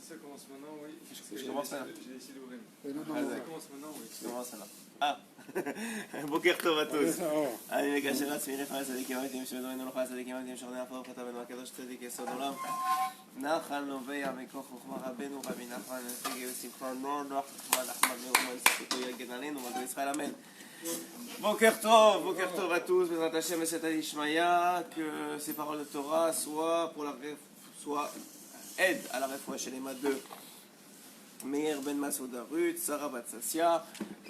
ça commence maintenant, oui. Je commence maintenant. J'ai décidé d'ouvrir. Ça commence maintenant, oui. Je commence maintenant. Ah בוקר טוב à tous. אני מקשר לעצמי לך צדיקים אמיתיים שבדורנו לך צדיקים אמיתיים שרדי הפוך כתבנו הקדוש צדיק יסוד עולם נחל נובע מכוח חוכמה רבנו רבי נחמן נציגי ושמחה נוח חוכמה נחמן מאומן זכותו יגן עלינו מגדל ישראל אמן. בוקר טוב à tous, בעזרת השם וסייעתא דשמיא, que ces paroles de Torah soient aide à la réfoua chez les mains de Meir ben Masouda Ruth, Sarah Bat Sassia,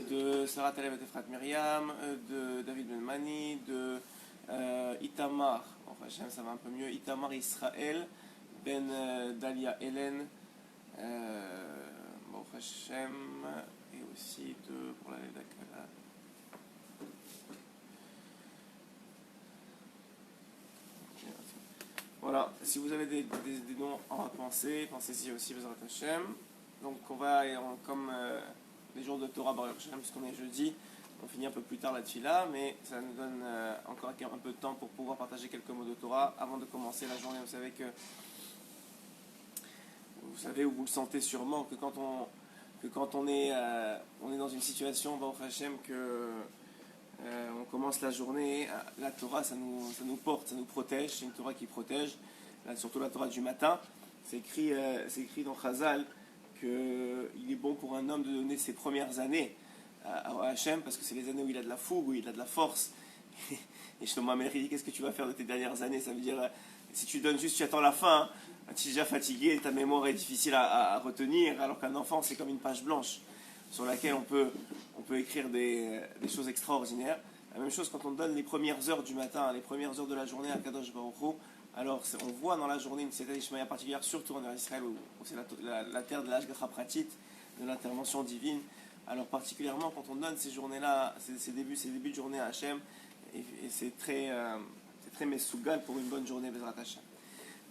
de Sarah Taleb et Efrat Myriam, de David ben Mani, de Itamar, enfin ça va un peu mieux, Itamar Israël, ben Dalia Hélène, Baruch Hashem, et aussi pour la Ledakala. Voilà, si vous avez des noms à penser, pensez-y aussi, Bezrat Hashem. Donc on va, comme les jours de Torah Baruch Hashem, puisqu'on est jeudi, on finit un peu plus tard la tefila, mais ça nous donne encore un peu de temps pour pouvoir partager quelques mots de Torah avant de commencer la journée. Vous savez ou vous le sentez sûrement que quand on est dans une situation Baruch Hashem on commence la journée, la Torah ça nous porte, ça nous protège, c'est une Torah qui protège, là, surtout la Torah du matin. C'est écrit dans Chazal qu'il est bon pour un homme de donner ses premières années à Hachem, parce que c'est les années où il a de la fougue, où il a de la force. Et Shlomo Amelech dit, qu'est-ce que tu vas faire de tes dernières années? Ça veut dire, si tu donnes juste, tu attends la fin, tu es déjà fatigué, ta mémoire est difficile à retenir, alors qu'un enfant c'est comme une page blanche sur laquelle on peut écrire des choses extraordinaires. La même chose quand on donne les premières heures du matin, les premières heures de la journée à Kadosh Baruch Hu. Alors on voit dans la journée une seyata d'Ishmaïa particulière, surtout en Israël où c'est la terre de l'Ashgacha pratit, de l'intervention divine. Alors particulièrement quand on donne ces journées-là, ces débuts de journée à Hachem, et c'est très mesougal pour une bonne journée Bezrat Hashem.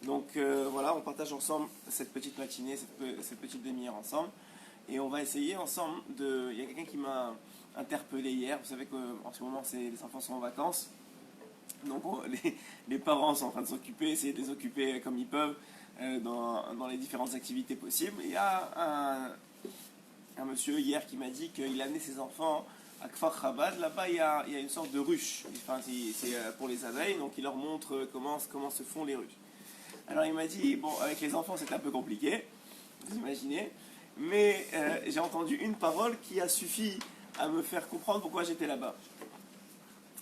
Donc voilà, on partage ensemble cette petite matinée, cette petite demi-heure ensemble. Et on va essayer ensemble il y a quelqu'un qui m'a interpellé hier. Vous savez qu'en ce moment les enfants sont en vacances. Donc les parents sont en train de s'occuper, essayer de les occuper comme ils peuvent dans les différentes activités possibles. Et il y a un monsieur hier qui m'a dit qu'il a amené ses enfants à Kfar Chabad. Là-bas il y a une sorte de ruche. Enfin, c'est pour les abeilles, donc il leur montre comment se font les ruches. Alors il m'a dit, bon, avec les enfants c'est un peu compliqué, vous imaginez, mais j'ai entendu une parole qui a suffi à me faire comprendre pourquoi j'étais là-bas.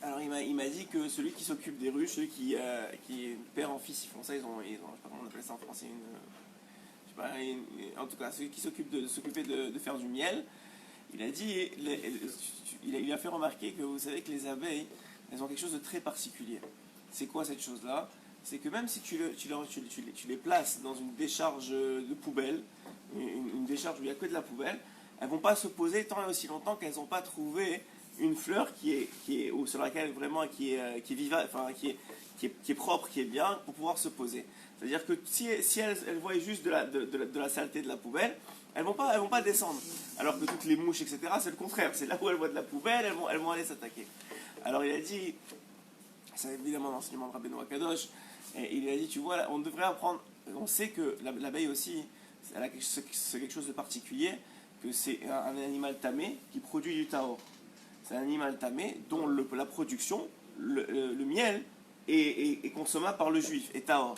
Alors il m'a dit que celui qui s'occupe des ruches, celui qui est père en fils, ils font ça, ils ont je sais pas comment on appelle ça en français, en tout cas celui qui s'occuper de faire du miel, il a dit, il a fait remarquer que vous savez que les abeilles, elles ont quelque chose de très particulier. C'est quoi cette chose-là? C'est que même si tu les places dans une décharge de poubelle, une décharge où il n'y a que de la poubelle, elles ne vont pas se poser tant et aussi longtemps qu'elles n'ont pas trouvé une fleur ou sur laquelle vraiment qui est vivable, enfin qui est propre, qui est bien pour pouvoir se poser. C'est-à-dire que si elles voient juste de la saleté de la poubelle, elles vont pas descendre. Alors que toutes les mouches, etc., c'est le contraire. C'est là où elles voient de la poubelle, elles vont aller s'attaquer. Alors il a dit, c'est évidemment l'enseignement de Rabbeinu Akadosh, et il a dit, tu vois, on devrait apprendre, on sait que l'abeille aussi, c'est quelque chose de particulier, que c'est un animal tamé qui produit du tahor. C'est un animal tamé dont la production, le miel, est consommable par le juif, est tahor.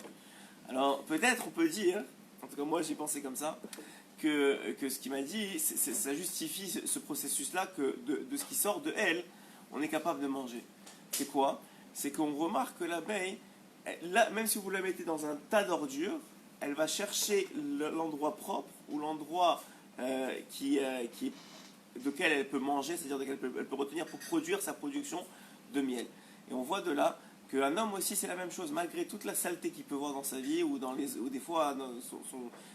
Alors peut-être on peut dire, en tout cas moi j'ai pensé comme ça, que ce qu'il m'a dit, ça justifie ce processus-là, que de ce qui sort de elle, on est capable de manger. C'est quoi? C'est qu'on remarque que l'abeille, là, même si vous la mettez dans un tas d'ordures, elle va chercher l'endroit propre ou l'endroit lequel elle peut manger, c'est-à-dire lequel elle peut retenir pour produire sa production de miel. Et on voit de là qu'un homme aussi c'est la même chose, malgré toute la saleté qu'il peut voir dans sa vie, ou des fois dans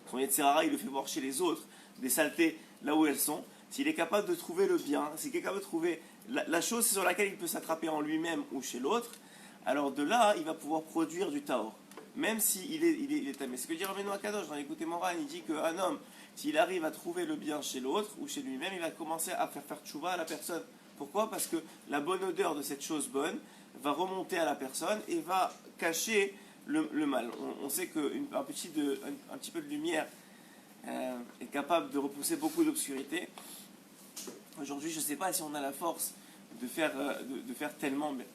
son Yetzirara il le fait voir chez les autres, des saletés là où elles sont, s'il est capable de trouver le bien, s'il est capable de trouver la chose sur laquelle il peut s'attraper en lui-même ou chez l'autre, alors de là il va pouvoir produire du tahor, même s'il est tamé. Ce que dit Rabbeinu Akadosh dans l'Écoute Moran, il dit qu'un homme, s'il arrive à trouver le bien chez l'autre ou chez lui-même, il va commencer à faire tchouva à la personne. Pourquoi? Parce que la bonne odeur de cette chose bonne va remonter à la personne et va cacher le mal. On sait qu'un petit peu de lumière est capable de repousser beaucoup d'obscurité. Aujourd'hui, je ne sais pas si on a la force de faire tellement, mais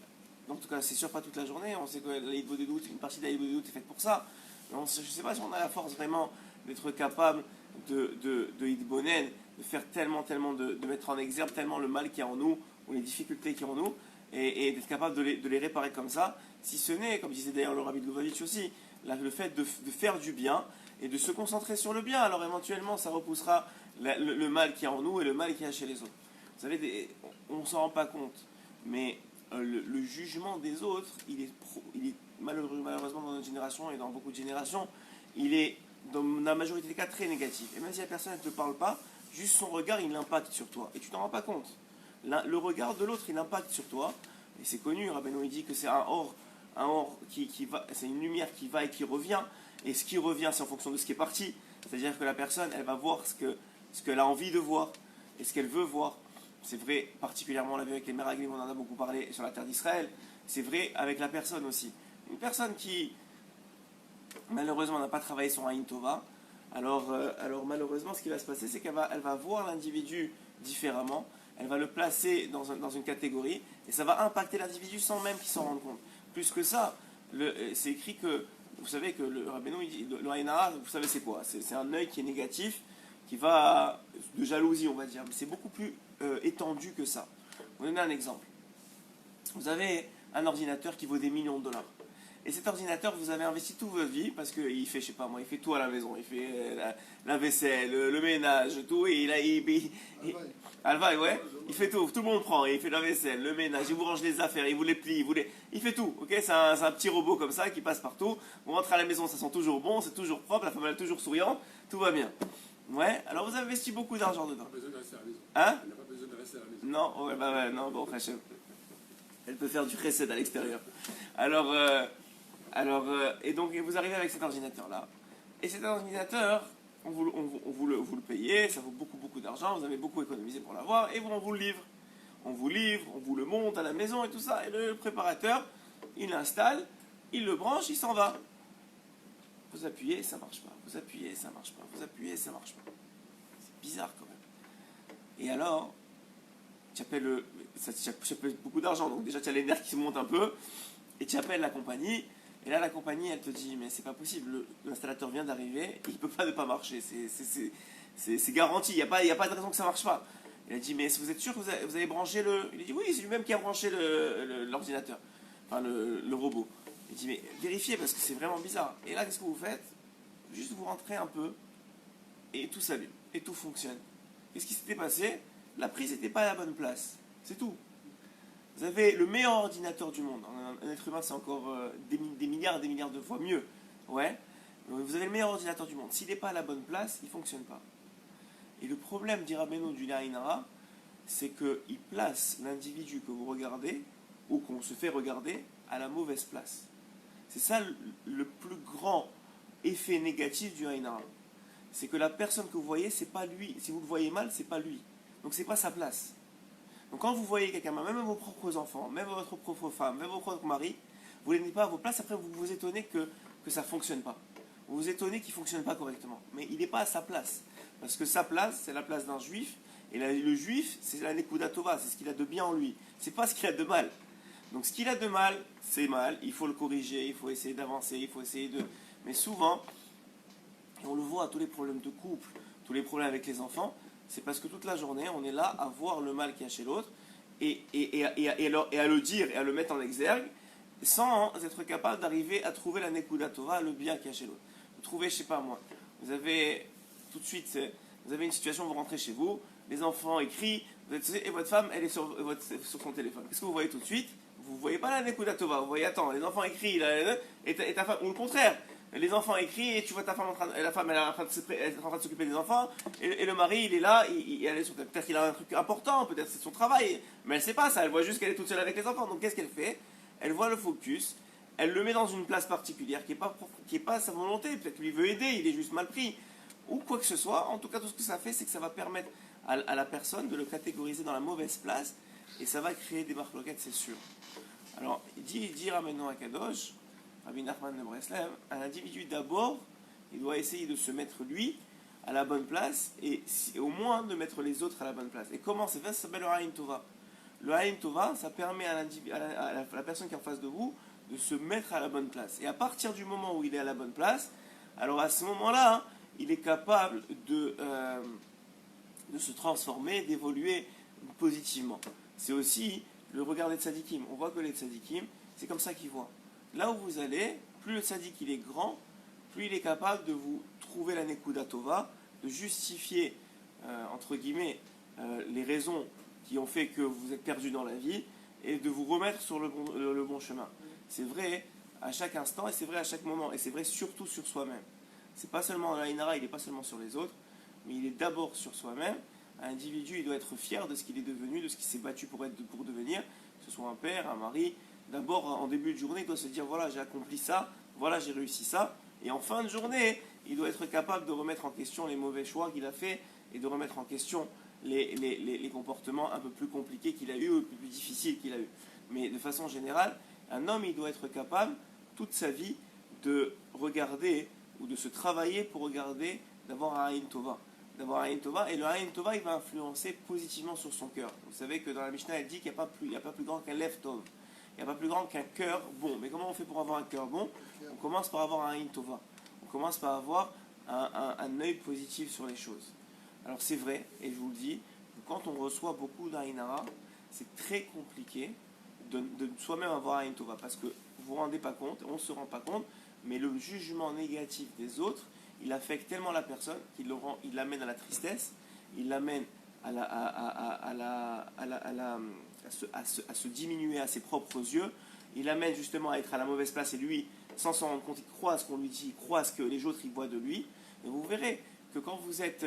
en tout cas, c'est sûr pas toute la journée. On sait que l'Aïd Bodedut, une partie de l'Aïd Bodedut est faite pour ça. Mais je ne sais pas si on a la force vraiment d'être capable de Hitbonen, de faire tellement, de mettre en exergue tellement le mal qu'il y a en nous, ou les difficultés qu'il y a en nous, et d'être capable de les réparer comme ça, si ce n'est, comme disait d'ailleurs le Rabbi de Lubavitch aussi, le fait de faire du bien et de se concentrer sur le bien. Alors éventuellement, ça repoussera le mal qu'il y a en nous et le mal qu'il y a chez les autres. Vous savez, on ne s'en rend pas compte, mais le jugement des autres, il est malheureusement dans notre génération et dans beaucoup de générations, il est dans la majorité des cas très négatif. Et même si la personne ne te parle pas, juste son regard, il impacte sur toi. Et tu t'en rends pas compte. Le regard de l'autre, il impacte sur toi. Et c'est connu, Rabbeinu il dit que c'est un or qui va, c'est une lumière qui va et qui revient. Et ce qui revient, c'est en fonction de ce qui est parti. C'est-à-dire que la personne, elle va voir ce qu'elle a envie de voir et ce qu'elle veut voir. C'est vrai, particulièrement, on l'a vu avec les Meraglim, on en a beaucoup parlé sur la terre d'Israël. C'est vrai avec la personne aussi. Une personne qui, malheureusement, n'a pas travaillé son Aïn Tova, alors malheureusement, ce qui va se passer, c'est qu'elle va voir l'individu différemment, elle va le placer dans une catégorie, et ça va impacter l'individu sans même qu'il s'en rende compte. Plus que ça, c'est écrit que, vous savez que le Rabbeinu, il dit, le Aïn Hara, vous savez c'est quoi? C'est un œil qui est négatif, qui va de jalousie, on va dire, mais c'est beaucoup plus étendu que ça. Je vais vous donner un exemple. Vous avez un ordinateur qui vaut des millions de dollars. Et cet ordinateur, vous avez investi toute votre vie parce qu'il fait, je sais pas moi, il fait tout à la maison. Il fait la vaisselle, le ménage, tout. Et Alva, ouais, il fait tout. Tout le monde prend. Il fait la vaisselle, le ménage, il vous range les affaires, il vous les plie, il fait tout. Ok, c'est un petit robot comme ça qui passe partout. Vous rentrez à la maison, ça sent toujours bon, c'est toujours propre, la femme elle est toujours souriante, tout va bien. Ouais, alors vous avez investi beaucoup d'argent dedans. Elle n'a pas besoin de rester à la maison. Hein? Elle n'a pas besoin de rester à la maison. Non, ouais, bah ouais, non, bon, Hachem. Elle peut faire du chesed à l'extérieur. Et donc vous arrivez avec cet ordinateur-là. Et cet ordinateur, vous le payez, ça vaut beaucoup d'argent, vous avez beaucoup économisé pour l'avoir, et on vous le livre. On vous le monte à la maison et tout ça. Et le préparateur, il l'installe, il le branche, il s'en va. Vous appuyez, ça marche pas. Vous appuyez, ça marche pas. Vous appuyez, ça marche pas. C'est bizarre quand même. Et alors, tu appelles beaucoup d'argent, donc déjà tu as les nerfs qui se montent un peu, et tu appelles la compagnie, et là la compagnie elle te dit mais c'est pas possible, l'installateur vient d'arriver, il peut pas ne pas marcher, c'est garanti, il n'y a pas de raison que ça marche pas. Il a dit mais vous êtes sûr que vous avez branché il a dit oui, c'est lui-même qui a branché l'ordinateur, enfin le robot. Il dit mais vérifiez parce que c'est vraiment bizarre. Et là qu'est-ce que vous faites? Juste vous rentrez un peu, et tout s'allume, et tout fonctionne. Qu'est-ce qui s'était passé? La prise n'était pas à la bonne place. C'est tout. Vous avez le meilleur ordinateur du monde. Un être humain, c'est encore des milliards et des milliards de fois mieux. Ouais. Vous avez le meilleur ordinateur du monde. S'il n'est pas à la bonne place, il ne fonctionne pas. Et le problème, dit Rabbeinu du Aïn Hara, c'est qu'il place l'individu que vous regardez, ou qu'on se fait regarder, à la mauvaise place. C'est ça le plus grand effet négatif du Aïn Hara. C'est que la personne que vous voyez, c'est pas lui. Si vous le voyez mal, c'est pas lui. Donc c'est pas sa place. Donc quand vous voyez quelqu'un, même vos propres enfants, même votre propre femme, même votre propre mari, vous ne l'êtes pas à vos places, après vous vous étonnez que ça ne fonctionne pas. Vous vous étonnez qu'il ne fonctionne pas correctement. Mais il n'est pas à sa place. Parce que sa place, c'est la place d'un juif, et le juif, c'est la Nekuda Tova, c'est ce qu'il a de bien en lui. C'est pas ce qu'il a de mal. Donc ce qu'il a de mal, c'est mal, il faut le corriger, il faut essayer d'avancer, il faut essayer de... Mais souvent, et on le voit, tous les problèmes de couple, tous les problèmes avec les enfants, c'est parce que toute la journée, on est là à voir le mal qu'il y a chez l'autre et à le dire et à le mettre en exergue sans être capable d'arriver à trouver la Nekuda Tova, le bien qu'il y a chez l'autre. Vous trouvez, je sais pas moi, vous avez tout de suite, vous avez une situation, vous rentrez chez vous, les enfants écrient, et votre femme, elle est sur son téléphone. Qu'est-ce que vous voyez tout de suite? Vous voyez pas la Nekuda Tova, vous voyez, attends, les enfants écrient, et ta femme, ou le contraire. Les enfants écrivent et tu vois ta femme la femme elle est en train de s'occuper des enfants et le mari il est là, peut-être qu'il a un truc important, peut-être c'est son travail, mais elle sait pas ça, elle voit juste qu'elle est toute seule avec les enfants. Donc qu'est-ce qu'elle fait? Elle voit le focus, elle le met dans une place particulière qui est pas sa volonté, peut-être qu'il veut aider, il est juste mal pris ou quoi que ce soit. En tout cas tout ce que ça fait c'est que ça va permettre à la personne de le catégoriser dans la mauvaise place et ça va créer des marloquettes, c'est sûr. Alors dit Ramenon à Kadosh, Rabbi Nachman de Breslev, un individu d'abord, il doit essayer de se mettre lui à la bonne place et au moins de mettre les autres à la bonne place. Et comment c'est fait? Ça s'appelle le Aïn Tova. Le Aïn Tova, ça permet à la personne qui est en face de vous de se mettre à la bonne place. Et à partir du moment où il est à la bonne place, alors à ce moment-là, il est capable de se transformer, d'évoluer positivement. C'est aussi le regard des tzadikim. On voit que les tzadikim, c'est comme ça qu'ils voient. Là où vous allez, plus le tzadik il est grand, plus il est capable de vous trouver la Nekuda Tova, de justifier, entre guillemets, les raisons qui ont fait que vous êtes perdu dans la vie, et de vous remettre sur le bon chemin. C'est vrai à chaque instant, et c'est vrai à chaque moment, et c'est vrai surtout sur soi-même. C'est pas seulement l'Aïnara, il n'est pas seulement sur les autres, mais il est d'abord sur soi-même. Un individu, il doit être fier de ce qu'il est devenu, de ce qu'il s'est battu pour devenir, que ce soit un père, un mari. D'abord, en début de journée, il doit se dire, voilà, j'ai accompli ça, voilà, j'ai réussi ça. Et en fin de journée, il doit être capable de remettre en question les mauvais choix qu'il a fait et de remettre en question les comportements un peu plus compliqués qu'il a eu ou plus difficiles qu'il a eu. Mais de façon générale, un homme, il doit être capable, toute sa vie, de regarder ou de se travailler pour regarder, d'avoir un Aïn Tova. D'avoir un Aïn Tova, et le Aïn Tova, il va influencer positivement sur son cœur. Vous savez que dans la Mishnah, elle dit qu'il n'y a pas plus grand qu'un Lev Tov. Il n'y a pas plus grand qu'un cœur bon. Mais comment on fait pour avoir un cœur bon? On commence par avoir un Aïn Tova. On commence par avoir un œil positif sur les choses. Alors c'est vrai, et je vous le dis, quand on reçoit beaucoup d'Aïnara, c'est très compliqué de soi-même avoir un Aïn Tova. Parce que vous ne vous rendez pas compte, on ne se rend pas compte, mais le jugement négatif des autres, il affecte tellement la personne qu'il l'amène à la tristesse, il l'amène à se diminuer à ses propres yeux, il l'amène justement à être à la mauvaise place et lui, sans s'en rendre compte, il croit à ce qu'on lui dit, il croit à ce que les autres ils voient de lui. Et vous verrez que quand vous êtes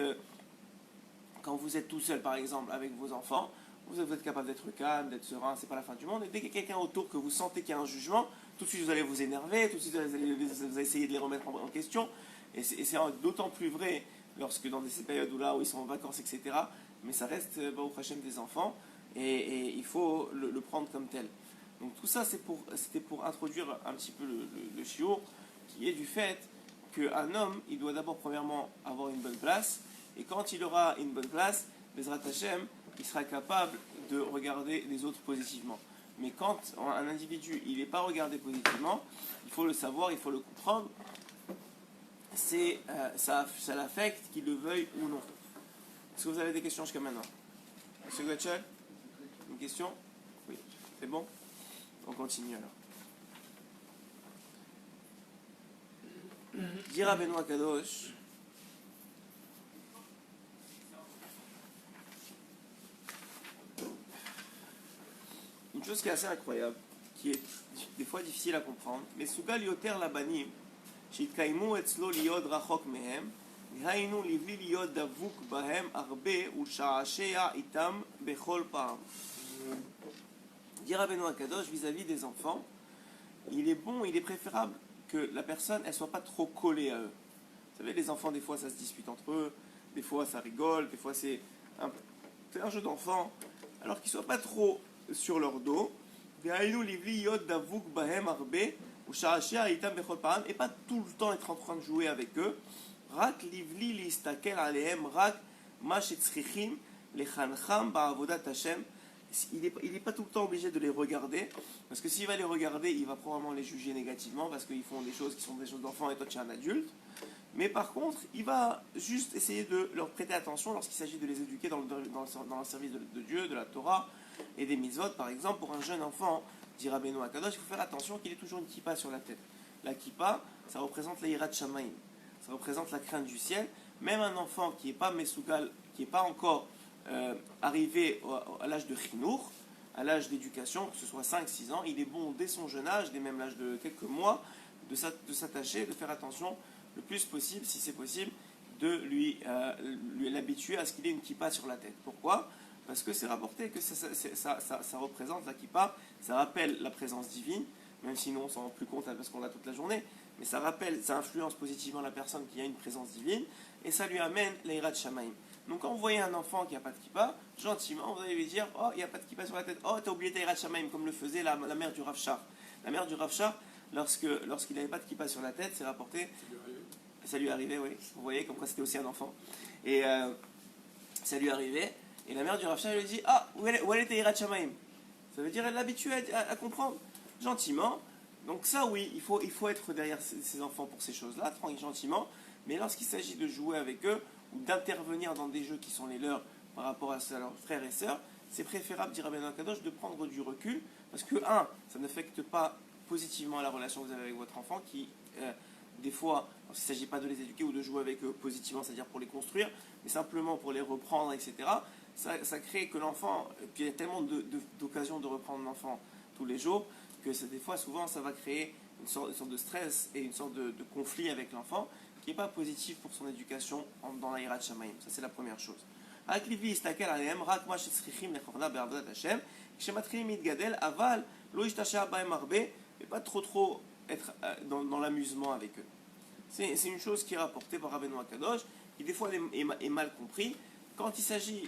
tout seul par exemple avec vos enfants, vous êtes capable d'être calme, d'être serein, c'est pas la fin du monde. Et dès qu'il y a quelqu'un autour que vous sentez qu'il y a un jugement, tout de suite vous allez vous énerver, tout de suite vous allez essayer de les remettre en question. Et c'est d'autant plus vrai lorsque dans ces périodes où ils sont en vacances, etc. Mais ça reste au Hachem des enfants et il faut le prendre comme tel. Donc tout ça c'était pour introduire un petit peu le shiur qui est du fait qu'un homme il doit d'abord premièrement avoir une bonne place et quand il aura une bonne place, Bezrat Hashem, il sera capable de regarder les autres positivement. Mais quand un individu il n'est pas regardé positivement, il faut le savoir, il faut le comprendre. Ça l'affecte, qu'il le veuille ou non. Est-ce que vous avez des questions jusqu'à maintenant? Monsieur Gotchel, une question? Oui, c'est bon? On continue alors. Dira Benoît Kadosh. Une chose qui est assez incroyable, qui est des fois difficile à comprendre, mais Sugal Yoter Labanim. שהתקיימו אצלו להיות רחוק מהם, דהיינו לבלי להיות דבוק בהם הרבה ולשעשע איתם בכל פעם. Dit Rabbeinu Akadosh vis-à-vis des enfants, il est bon, il est préférable que la personne elle soit pas trop collée à eux. Vous savez, les enfants des fois ça se dispute entre eux, des fois ça rigole, des fois c'est un jeu d'enfant, alors qu'ils soient pas trop sur leur dos. דהיינו לבלי להיות דבוק בהם הרבה et pas tout le temps être en train de jouer avec eux. Rak livli listakel alehem rak ma shetzrichim lechancham ba'avodat Hashem. Il n'est pas tout le temps obligé de les regarder, parce que s'il va les regarder, il va probablement les juger négativement, parce qu'ils font des choses qui sont des choses d'enfants et toi tu es un adulte. Mais par contre, il va juste essayer de leur prêter attention lorsqu'il s'agit de les éduquer dans le service de Dieu, de la Torah et des mitzvot. Par exemple, pour un jeune enfant, dit Rabbeinu Akadosh, il faut faire attention qu'il ait toujours une kippa sur la tête. La kippa, ça représente la hirat shamaim, ça représente la crainte du ciel. Même un enfant qui n'est pas mesougal, qui n'est pas encore arrivé à l'âge de chinour, à l'âge d'éducation, que ce soit 5-6 ans, il est bon dès son jeune âge, dès même l'âge de quelques mois, de s'attacher, de faire attention le plus possible, si c'est possible, de l'habituer à ce qu'il ait une kippa sur la tête. Pourquoi ? Parce que c'est rapporté que ça représente la kippa, ça rappelle la présence divine, même si nous on s'en rend plus compte parce qu'on l'a toute la journée, mais ça influence positivement la personne qui a une présence divine, et ça lui amène l'Eirat Shamaim. Donc quand vous voyez un enfant qui n'a pas de kippa, gentiment vous allez lui dire, oh il n'y a pas de kippa sur la tête, oh t'as oublié ta Eirat Shamaim, comme le faisait la mère du Rav Shar. La mère du Rav Shar, lorsqu'il n'avait pas de kippa sur la tête, c'est rapporté, ça lui arrivait, oui. Vous voyez, comme quoi c'était aussi un enfant. Et ça lui arrivait. Et la mère du Rav Shai lui dit, ah, où elle était Hirat Shamaim? Ça veut dire elle l'habitue à comprendre gentiment. Donc ça, oui, il faut être derrière ses enfants pour ces choses-là, tranquille, gentiment. Mais lorsqu'il s'agit de jouer avec eux ou d'intervenir dans des jeux qui sont les leurs par rapport à leurs frères et sœurs, c'est préférable, dit Rabbeinu Akadosh, de prendre du recul, parce que, un, ça n'affecte pas positivement la relation que vous avez avec votre enfant, qui, des fois, il ne s'agit pas de les éduquer ou de jouer avec eux positivement, c'est-à-dire pour les construire, mais simplement pour les reprendre, etc. Ça crée que l'enfant, puis il y a tellement d'occasions de reprendre l'enfant tous les jours, que des fois, souvent, ça va créer une sorte de stress et une sorte de conflit avec l'enfant, qui n'est pas positif pour son éducation dans la Hirat Shamayim. Ça, c'est la première chose. רק ליבי יסתכל עליהם רק מה שצריכים לכוונה בעבודת השם, כשמתחילים להתגדל, אבל לא ישתעשע בהם הרבה, et pas trop être dans l'amusement avec eux. C'est une chose qui est rapportée par Rabbeinu Akadosh, qui des fois est mal compris. Quand il s'agit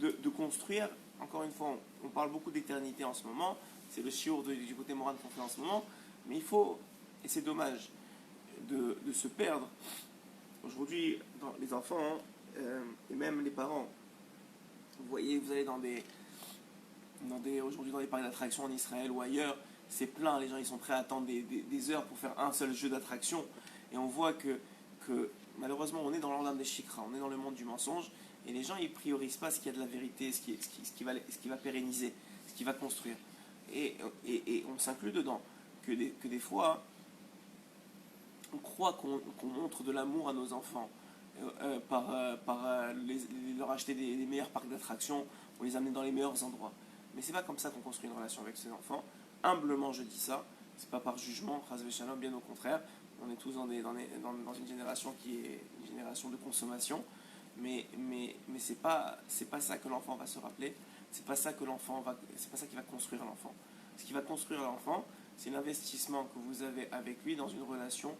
de construire, encore une fois, on parle beaucoup d'éternité en ce moment, c'est le shiur du côté moral qu'on fait en ce moment, mais il faut, et c'est dommage, de se perdre. Aujourd'hui, les enfants, et même les parents, vous voyez, vous allez aujourd'hui dans des parcs d'attractions en Israël ou ailleurs, c'est plein, les gens ils sont prêts à attendre des heures pour faire un seul jeu d'attraction, et on voit que malheureusement on est dans l'ordre des chikra, on est dans le monde du mensonge, et les gens ils priorisent pas ce qu'il y a de la vérité, ce qui va pérenniser, ce qui va construire, et on s'inclut dedans, que des fois on croit qu'on montre de l'amour à nos enfants par leur acheter des meilleurs parcs d'attractions, ou les amener dans les meilleurs endroits. Mais c'est pas comme ça qu'on construit une relation avec ses enfants. Humblement, je dis ça. C'est pas par jugement, chas v'shalom, bien au contraire. On est tous dans une génération qui est une génération de consommation. Mais c'est pas ça que l'enfant va se rappeler. C'est pas ça qui va construire l'enfant. Ce qui va construire l'enfant, c'est l'investissement que vous avez avec lui dans une relation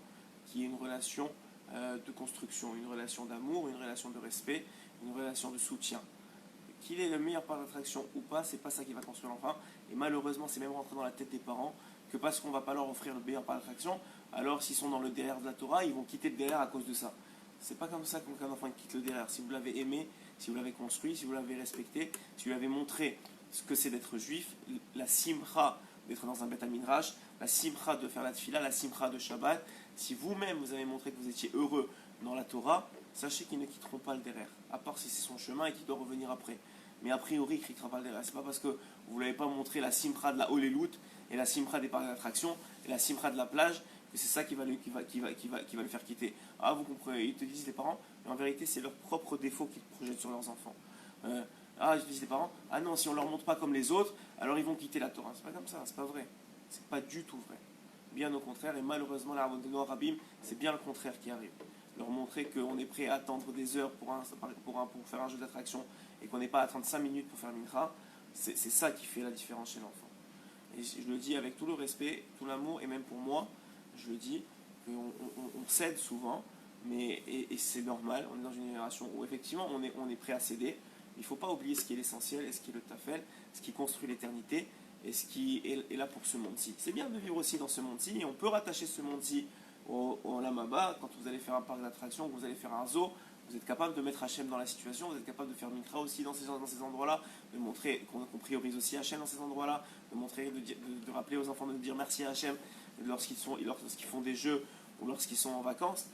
qui est une relation de construction, une relation d'amour, une relation de respect, une relation de soutien. Qu'il ait le meilleur parc d'attraction ou pas, c'est pas ça qui va construire l'enfant. Et malheureusement, c'est même rentré dans la tête des parents que parce qu'on va pas leur offrir le meilleur parc d'attraction, alors s'ils sont dans le derrière de la Torah, ils vont quitter le derrière à cause de ça. C'est pas comme ça qu'un enfant quitte le derrière. Si vous l'avez aimé, si vous l'avez construit, si vous l'avez respecté, si vous l'avez montré ce que c'est d'être juif, la simcha d'être dans un Beth Midrash, la simcha de faire la tfila, la simcha de Shabbat, si vous-même vous avez montré que vous étiez heureux dans la Torah, sachez qu'ils ne quitteront pas le derrière, à part si c'est son chemin et qu'il doit revenir après. Mais a priori, il ne quittera pas le derrière. C'est pas parce que vous ne l'avez pas montré la simcha de la Holelut et la simcha des parcs d'attraction et la simcha de la plage que c'est ça qui va le faire quitter. Ah, vous comprenez, ils te disent les parents, mais en vérité, c'est leurs propres défauts qu'ils projettent sur leurs enfants. Je te dis les parents, ah non, si on ne leur montre pas comme les autres, alors ils vont quitter la Torah. C'est pas comme ça, c'est pas vrai. C'est pas du tout vrai. Bien au contraire, et malheureusement, la Rabbeinu Rabim, c'est bien le contraire qui arrive. Leur montrer qu'on est prêt à attendre des heures pour faire un jeu d'attraction et qu'on n'est pas à 35 minutes pour faire mincha, c'est ça qui fait la différence chez l'enfant. Et je le dis avec tout le respect, tout l'amour, et même pour moi, je le dis, qu'on cède souvent, et c'est normal, on est dans une génération où effectivement on est prêt à céder. Il ne faut pas oublier ce qui est l'essentiel, et ce qui est le tafel, ce qui construit l'éternité, et ce qui est là pour ce monde-ci. C'est bien de vivre aussi dans ce monde-ci, et on peut rattacher ce monde-ci au Lamaba. Quand vous allez faire un parc d'attractions, vous allez faire un zoo, vous êtes capable de mettre Hachem dans la situation, vous êtes capable de faire Mikra aussi dans ces endroits-là, de montrer qu'on priorise aussi Hachem dans ces endroits-là, de montrer, de rappeler aux enfants de dire merci à Hachem lorsqu'ils font des jeux ou lorsqu'ils sont en vacances,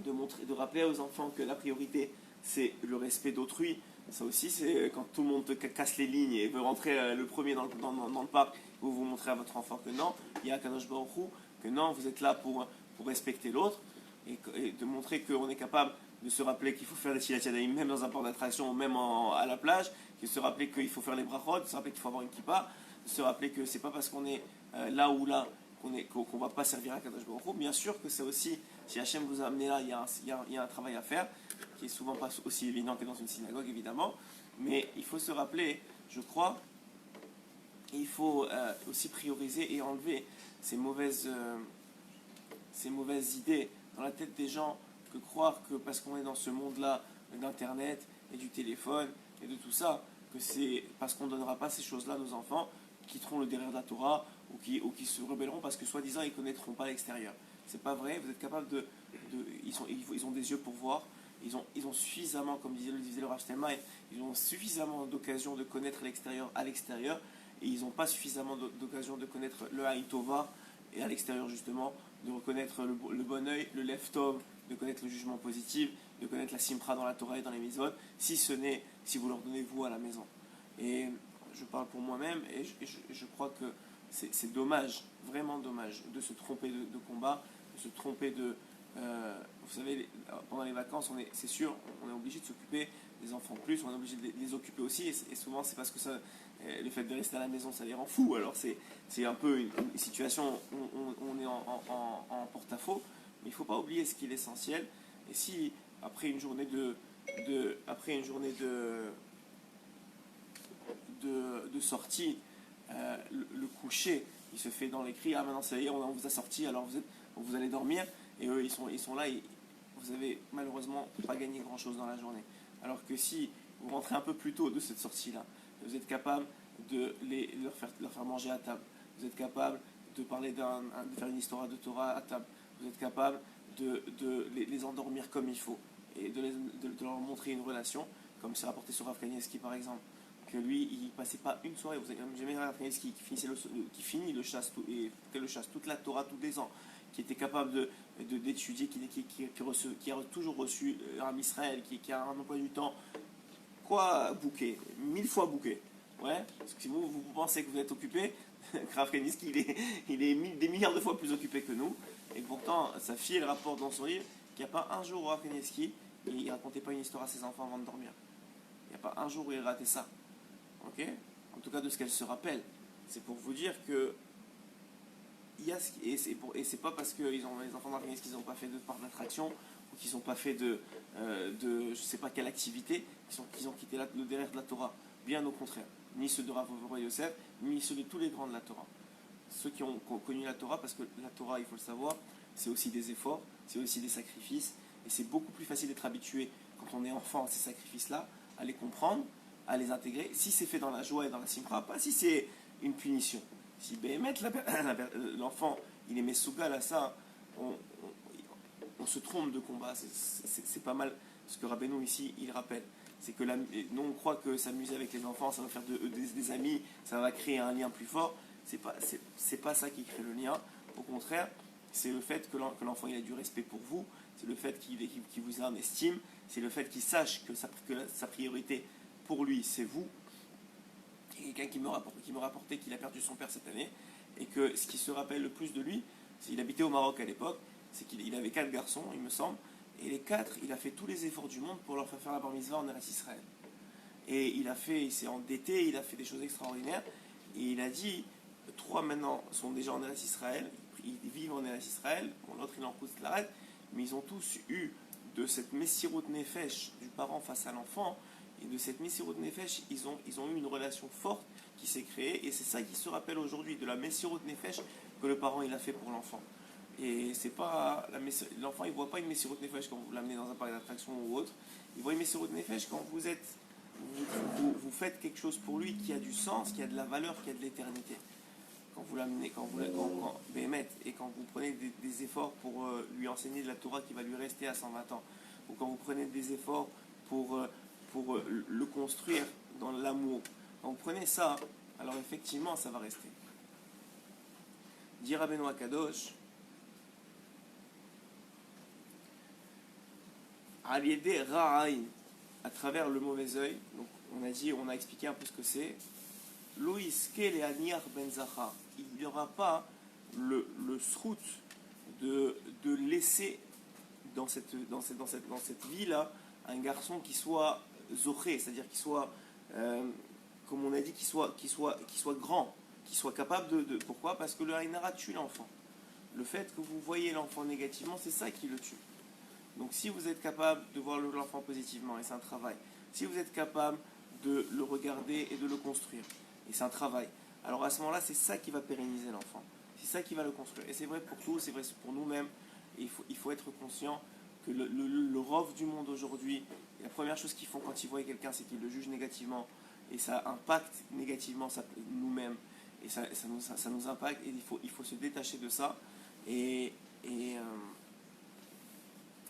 de rappeler aux enfants que la priorité c'est le respect d'autrui. Ça aussi, c'est quand tout le monde casse les lignes et veut rentrer le premier dans le parc, vous montrez à votre enfant que non, il y a Kadosh Baruch Hu, que non, vous êtes là pour respecter l'autre, et de montrer qu'on est capable de se rappeler qu'il faut faire des Tilat Yadayim même dans un parc d'attraction, même à la plage, de se rappeler qu'il faut faire les brachot, de se rappeler qu'il faut avoir une kippa, de se rappeler que c'est pas parce qu'on est là ou là qu'on va pas servir à Kadosh Baruch Hu. Bien sûr que c'est aussi, si Hachem vous a amené là, il y a un travail à faire, qui est souvent pas aussi évident que dans une synagogue évidemment, mais il faut se rappeler, je crois, il faut aussi prioriser et enlever ces mauvaises idées dans la tête des gens, que croire que parce qu'on est dans ce monde-là d'internet et du téléphone et de tout ça, que c'est parce qu'on ne donnera pas ces choses-là à nos enfants, quitteront le derrière de la Torah ou qui se rebelleront parce que soi-disant ils ne connaîtront pas l'extérieur. C'est pas vrai, vous êtes capable de ils ont des yeux pour voir, ils ont suffisamment, comme disait le Rav Steinmeier, ils ont suffisamment d'occasion de connaître l'extérieur à l'extérieur, et ils n'ont pas suffisamment d'occasion de connaître le Haïn Tova, et à l'extérieur justement, de reconnaître le bon œil, le Lev Tov, de connaître le jugement positif, de connaître la Simcha dans la Torah et dans les mitzvot, si ce n'est si vous leur donnez vous à la maison. Et je parle pour moi-même, et je crois que c'est dommage, vraiment dommage, de se tromper de combat, de se tromper de... vous savez, pendant les vacances, c'est sûr, on est obligé de s'occuper des enfants plus, on est obligé de les occuper aussi, et souvent c'est parce que le fait de rester à la maison, ça les rend fous. Alors c'est un peu une situation où on est en porte-à-faux, mais il ne faut pas oublier ce qui est essentiel. Et si après une journée de sortie, le coucher, il se fait dans les cris, ah maintenant ça y est, on vous a sorti, alors vous allez dormir, et eux ils sont là, et vous avez malheureusement pas gagné grand chose dans la journée. Alors que si vous rentrez un peu plus tôt de cette sortie-là, vous êtes capable de leur faire manger à table, vous êtes capable de faire une histoire de Torah à table, vous êtes capable de les endormir comme il faut, et de leur montrer une relation, comme c'est rapporté sur Rav Kanievski par exemple, que lui, il passait pas une soirée. Vous avez jamais Rav Kanievski qui finit le chasse toute la Torah tous les ans, qui était capable d'étudier, qui a toujours reçu un Israël, qui a un emploi du temps, bouquet, 1000 fois bouquet. Ouais, parce que si vous pensez que vous êtes occupé, Rav Kanievski, il est des milliards de fois plus occupé que nous, et pourtant, sa fille, elle rapporte dans son livre qu'il n'y a pas un jour où Rav Kanievski, il ne racontait pas une histoire à ses enfants avant de dormir. Il n'y a pas un jour où il ratait ça. Ok, en tout cas de ce qu'elle se rappelle. C'est pour vous dire que et c'est pas parce que les enfants d'organisme qu'ils n'ont pas fait de parc d'attraction ou qu'ils n'ont pas fait de je sais pas quelle activité, qu'ils ont quitté le derrière de la Torah. Bien au contraire, ni ceux de Rav Yosef, ni ceux de tous les grands de la Torah. Ceux qui ont connu la Torah, parce que la Torah, il faut le savoir, c'est aussi des efforts, c'est aussi des sacrifices, et c'est beaucoup plus facile d'être habitué quand on est enfant à ces sacrifices-là, à les comprendre, à les intégrer, si c'est fait dans la joie et dans la simcha, pas si c'est une punition. Si l'enfant, il est mesougal à ça, on se trompe de combat. C'est pas mal ce que Rabbeinu ici, il rappelle. C'est que nous, on croit que s'amuser avec les enfants, ça va faire des amis, ça va créer un lien plus fort. C'est pas ça qui crée le lien. Au contraire, c'est le fait que l'enfant il a du respect pour vous, c'est le fait qu'il vous a en estime, c'est le fait qu'il sache que sa priorité pour lui, c'est vous. Il y a quelqu'un qui me rapportait qu'il a perdu son père cette année, et que ce qui se rappelle le plus de lui, c'est qu'il habitait au Maroc à l'époque, c'est qu'il avait 4 garçons, il me semble, et les 4, il a fait tous les efforts du monde pour leur faire la bar mitzvah en Eretz Israël. Et il s'est endetté, il a fait des choses extraordinaires, et il a dit, 3 maintenant sont déjà en Eretz Israël, ils vivent en Eretz Israël, bon, l'autre il est en Koutz Laret, mais ils ont tous eu de cette Messirut Nefesh du parent face à l'enfant, et de cette Messirut Nefesh, ils ont eu une relation forte qui s'est créée, et c'est ça qui se rappelle aujourd'hui, de la Messirut Nefesh que le parent il a fait pour l'enfant. Et c'est pas l'enfant il voit pas une Messirut Nefesh quand vous l'amenez dans un parc d'attraction ou autre, il voit une Messirut Nefesh quand vous faites quelque chose pour lui qui a du sens, qui a de la valeur, qui a de l'éternité. Quand vous l'amenez, et quand vous prenez des efforts pour lui enseigner de la Torah qui va lui rester à 120 ans, ou quand vous prenez des efforts pour le construire dans l'amour, quand vous prenez ça, alors effectivement ça va rester. Dit Rabbeinu Akadosh, Aliédé Ra'ain, à travers le mauvais œil, donc on a expliqué un peu ce que c'est. Loïs Kel et Aniar Ben Zachar, il n'y aura pas le srout de laisser dans cette vie-là un garçon qui soit zoché, c'est-à-dire qui soit, comme on a dit, qui soit grand, qui soit capable de pourquoi? Parce que le Haïnara tue l'enfant. Le fait que vous voyez l'enfant négativement, c'est ça qui le tue. Donc si vous êtes capable de voir l'enfant positivement, et c'est un travail, si vous êtes capable de le regarder et de le construire, et c'est un travail, alors à ce moment-là, c'est ça qui va pérenniser l'enfant. C'est ça qui va le construire. Et c'est vrai pour tous, c'est vrai pour nous-mêmes. Et il faut être conscient que le rov du monde aujourd'hui, la première chose qu'ils font quand ils voient quelqu'un, c'est qu'ils le jugent négativement. Et ça impacte négativement nous-mêmes. Et ça nous impacte. Et il faut se détacher de ça. Et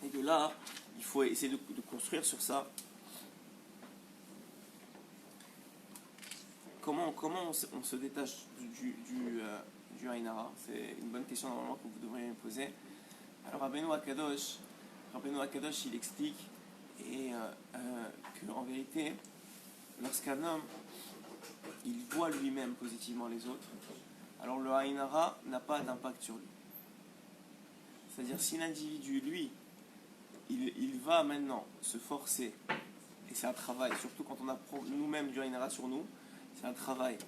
Et de là, il faut essayer de construire sur ça. Comment on se détache du Aïn Hara? C'est une bonne question normalement que vous devriez me poser. Alors Rabbeinu Akadosh, il explique qu'en vérité, lorsqu'un homme il voit lui-même positivement les autres, alors le Aïn Hara n'a pas d'impact sur lui. C'est-à-dire si l'individu, lui, il va maintenant se forcer, et c'est un travail, surtout quand on apprend nous-mêmes du Aïn Hara sur nous, c'est un travail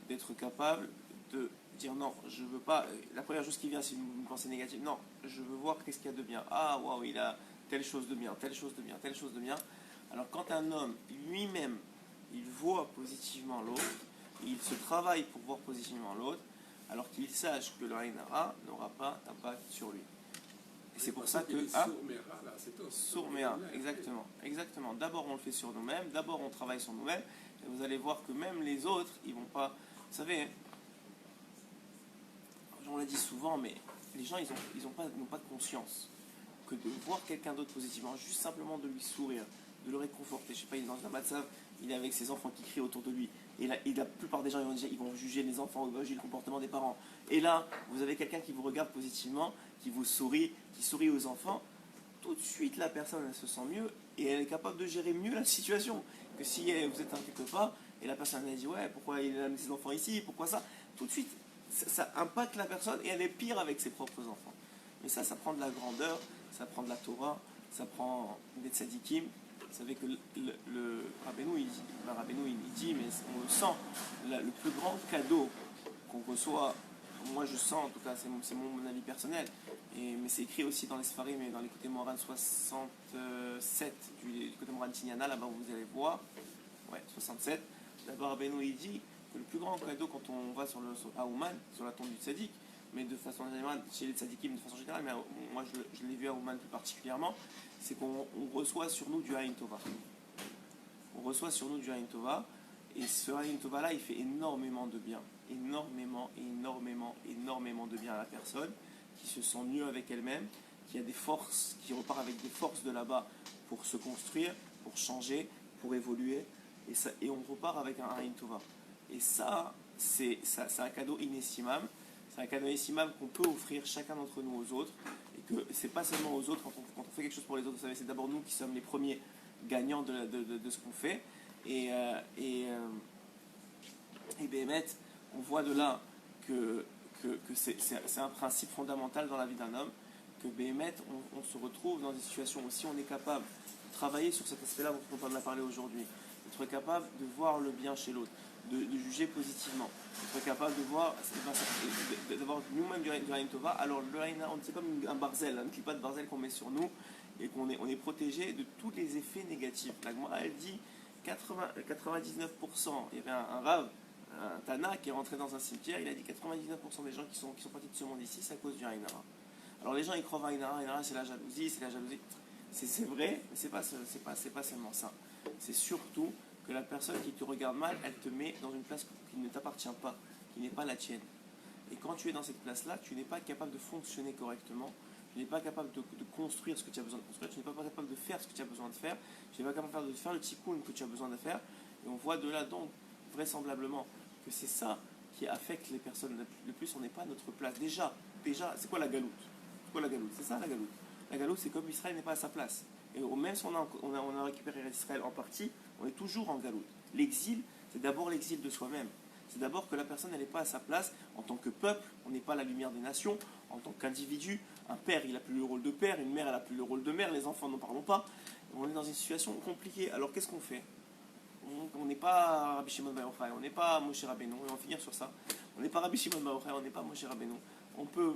d'être capable de dire non, je veux pas. La première chose qui vient, c'est une pensée négative. Non, je veux voir qu'est-ce qu'il y a de bien. Ah, waouh, il a telle chose de bien, telle chose de bien, telle chose de bien. Alors, quand un homme lui-même, il voit positivement l'autre, il se travaille pour voir positivement l'autre, alors qu'il sache que le Aïn Hara n'aura pas d'impact sur lui. Et c'est pour ça que. Sourméa, exactement. Exactement. D'abord, on le fait sur nous-mêmes, d'abord, on travaille sur nous-mêmes, et vous allez voir que même les autres, ils vont pas. Vous savez, on l'a dit souvent, mais les gens, ils n'ont pas de conscience que de voir quelqu'un d'autre positivement, juste simplement de lui sourire, de le réconforter. Je sais pas, il est dans un matzav, il est avec ses enfants qui crient autour de lui. Et la plupart des gens, ils vont juger les enfants, ils vont juger le comportement des parents. Et là, vous avez quelqu'un qui vous regarde positivement, qui vous sourit, qui sourit aux enfants. Tout de suite, la personne, elle se sent mieux et elle est capable de gérer mieux la situation. Que si vous êtes quelque part et la personne, elle dit ouais, pourquoi il a mis ses enfants ici, pourquoi ça, tout de suite, ça impacte la personne et elle est pire avec ses propres enfants. Mais ça prend de la grandeur, ça prend de la Torah, ça prend des tzadikim. Vous savez que le Rabbeinu, il dit, mais on le sent, le plus grand cadeau qu'on reçoit, moi je sens, en tout cas, c'est mon avis personnel, mais c'est écrit aussi dans les Sfarim et dans les côtés Moran 67 du côté Moran Tignana, là-bas vous allez voir, ouais, 67. D'abord Rabbeinu, il dit que le plus grand cadeau quand on va sur Ouman, sur la tombe du tzaddik, mais de façon générale, chez les tzadikim de façon générale, mais moi je l'ai vu à Ouman plus particulièrement, c'est qu'on reçoit sur nous du Aïn Tova. On reçoit sur nous du Aïn Tova, et ce Aïn Tova là, il fait énormément de bien. Énormément de bien à la personne, qui se sent mieux avec elle-même, qui a des forces, qui repart avec des forces de là-bas pour se construire, pour changer, pour évoluer, et on repart avec un Aïn Tova. Et ça, c'est un cadeau inestimable. C'est un cadeau inestimable qu'on peut offrir chacun d'entre nous aux autres. Et que c'est pas seulement aux autres, quand on fait quelque chose pour les autres, vous savez, c'est d'abord nous qui sommes les premiers gagnants de ce qu'on fait. Et Béhémet, on voit de là que c'est un principe fondamental dans la vie d'un homme, que Béhémet, on se retrouve dans des situations où si on est capable de travailler sur cet aspect-là dont on en a parlé aujourd'hui, d'être capable de voir le bien chez l'autre, de juger positivement, d'être capable de voir, d'avoir nous-mêmes du Aïn Tova. Alors le Aïn, c'est comme un barzel, un clipat de barzel qu'on met sur nous et on est protégé de tous les effets négatifs. La Gemara, elle dit 99%. Il y avait un Rav, un Tana qui est rentré dans un cimetière, il a dit 99% des gens qui sont partis de ce monde ici, c'est à cause du Aïn Hara. Alors les gens ils croient à Aïn Hara, c'est la jalousie, c'est vrai, mais c'est pas seulement ça. C'est surtout que la personne qui te regarde mal, elle te met dans une place qui ne t'appartient pas, qui n'est pas la tienne. Et quand tu es dans cette place-là, tu n'es pas capable de fonctionner correctement, tu n'es pas capable de construire ce que tu as besoin de construire, tu n'es pas capable de faire ce que tu as besoin de faire, tu n'es pas capable de faire le tikkun que tu as besoin de faire. Et on voit de là donc, vraisemblablement, que c'est ça qui affecte les personnes le plus, on n'est pas à notre place. Déjà, c'est quoi la galoute? C'est ça la galoute. La galoute, c'est comme Israël n'est pas à sa place. Et même si on a récupéré Israël en partie, on est toujours en galoute. L'exil, c'est d'abord l'exil de soi-même. C'est d'abord que la personne n'est pas à sa place en tant que peuple, on n'est pas la lumière des nations, en tant qu'individu. Un père, il n'a plus le rôle de père, une mère, elle n'a plus le rôle de mère, les enfants, n'en parlons pas. On est dans une situation compliquée. Alors qu'est-ce qu'on fait? On n'est pas Rabbi Shimon Bar Yochai, on n'est pas Moshe Rabbeinu, et on va finir sur ça. On n'est pas Rabbi Shimon Bar Yochai, on n'est pas Moshe Rabbeinu. On peut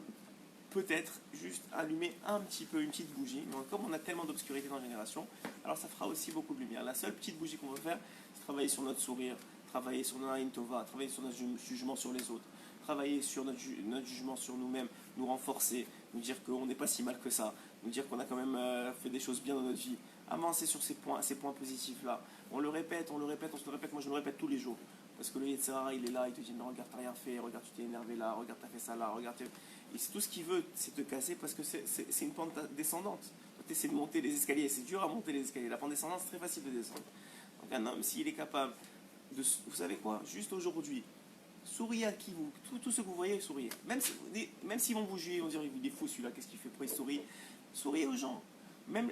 peut-être juste allumer un petit peu une petite bougie, mais comme on a tellement d'obscurité dans la génération, alors ça fera aussi beaucoup de lumière. La seule petite bougie qu'on veut faire, c'est travailler sur notre sourire, travailler sur notre Aïn Tova, travailler sur notre jugement sur les autres, travailler sur notre jugement sur nous-mêmes, nous renforcer, nous dire qu'on n'est pas si mal que ça, nous dire qu'on a quand même fait des choses bien dans notre vie, avancer sur ces points positifs-là. On le répète, moi je le répète tous les jours. Parce que le Yetzirah, il est là, il te dit mais regarde, t'as rien fait, regarde, tu t'es énervé là, regarde, t'as fait ça là, regarde. Et c'est tout ce qu'il veut, c'est te casser parce que c'est une pente descendante. essaie de monter les escaliers, c'est dur à monter les escaliers. La pente descendante, c'est très facile de descendre. Donc un homme, s'il est capable de... Vous savez quoi? Juste aujourd'hui, souriez à qui vous... Tout ce que vous voyez, souriez. Même s'ils vont vous juger, ils vont dire, il est fou celui-là, qu'est-ce qu'il fait? Pourquoi il sourit? Souriez aux gens. Même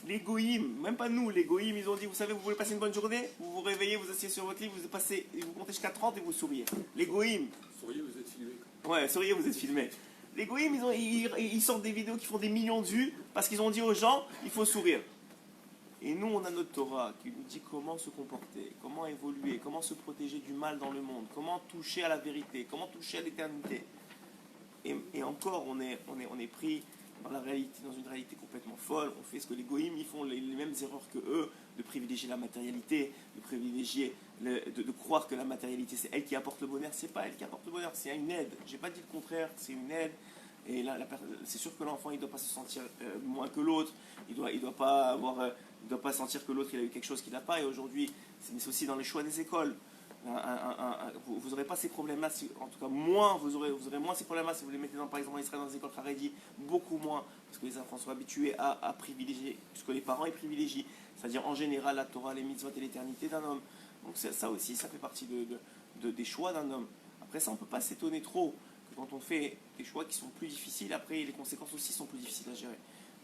les goïms, même pas nous, les goïms, ils ont dit, vous savez, vous voulez passer une bonne journée? Vous vous réveillez, vous asseyez sur votre lit, vous comptez jusqu'à 30 et vous souriez. Les goïms. Souriez, vous êtes filmé. Ouais, souriez, vous êtes filmé. Les goïms, ils sortent des vidéos qui font des millions de vues parce qu'ils ont dit aux gens, il faut sourire. Et nous, on a notre Torah qui nous dit comment se comporter, comment évoluer, comment se protéger du mal dans le monde, comment toucher à la vérité, comment toucher à l'éternité. Et encore, on est pris dans la réalité, dans une réalité complètement folle. On fait ce que les goïms, ils font les mêmes erreurs que eux, de privilégier la matérialité, de privilégier, de croire que la matérialité, c'est elle qui apporte le bonheur. C'est pas elle qui apporte le bonheur, c'est une aide. J'ai pas dit le contraire, c'est une aide. Et là, c'est sûr que l'enfant, il ne doit pas se sentir moins que l'autre. Il doit pas sentir que l'autre, il a eu quelque chose qu'il n'a pas. Et aujourd'hui, c'est aussi dans les choix des écoles. Vous n'aurez pas ces problèmes-là, en tout cas moins, vous aurez moins ces problèmes-là si vous les mettez par exemple en Israël dans les écoles Haredi, beaucoup moins, parce que les enfants sont habitués à privilégier ce que les parents ils privilégient, c'est-à-dire en général la Torah, les mitzvot et l'éternité d'un homme. Donc ça aussi, ça fait partie des choix d'un homme. Après ça, on ne peut pas s'étonner trop que quand on fait des choix qui sont plus difficiles, après les conséquences aussi sont plus difficiles à gérer.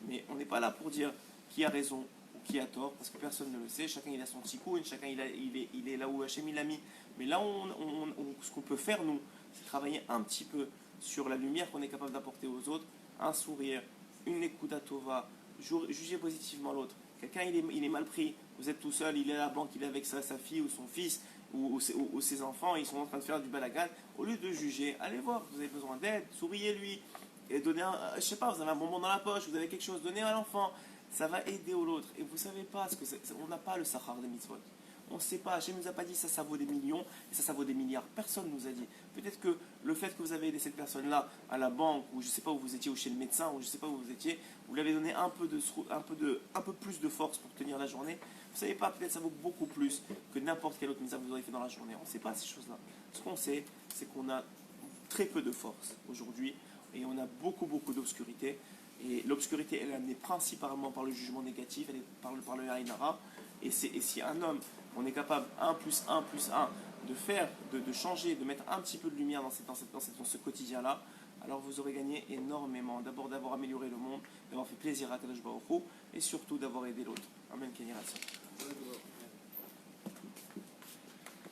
Mais on n'est pas là pour dire qui a raison qui a tort, parce que personne ne le sait, chacun il a son tikkun, chacun il est là où Hachem il l'a mis. Mais là, ce qu'on peut faire, nous, c'est travailler un petit peu sur la lumière qu'on est capable d'apporter aux autres, un sourire, une écoute tova, juger positivement l'autre. Quelqu'un il est mal pris, vous êtes tout seul, il est à la banque, il est avec sa fille ou son fils, ou ses enfants, ils sont en train de faire du balagan, au lieu de juger, allez voir, vous avez besoin d'aide, souriez-lui, et donnez je sais pas, vous avez un bonbon dans la poche, vous avez quelque chose, donnez à l'enfant. Ça va aider l'autre. Et vous savez pas, on n'a pas le sahar des mitzvot. On ne sait pas, Hachem ne nous a pas dit ça vaut des millions et ça vaut des milliards. Personne ne nous a dit. Peut-être que le fait que vous avez aidé cette personne-là à la banque, ou je ne sais pas où vous étiez, ou chez le médecin, ou je ne sais pas où vous étiez, vous lui avez donné un peu plus de force pour tenir la journée. Vous ne savez pas, peut-être ça vaut beaucoup plus que n'importe quelle autre mitzvah que vous auriez fait dans la journée. On ne sait pas ces choses-là. Ce qu'on sait, c'est qu'on a très peu de force aujourd'hui et on a beaucoup d'obscurité. Et l'obscurité, elle est amenée principalement par le jugement négatif, elle est par le Aïnara. Et si un homme, on est capable, 1 plus 1 plus 1, de changer, de mettre un petit peu de lumière dans ce quotidien-là, alors vous aurez gagné énormément. D'abord d'avoir amélioré le monde, d'avoir fait plaisir à Kadosh Baruch Hu, et surtout d'avoir aidé l'autre. Amen, Kenny Ratson.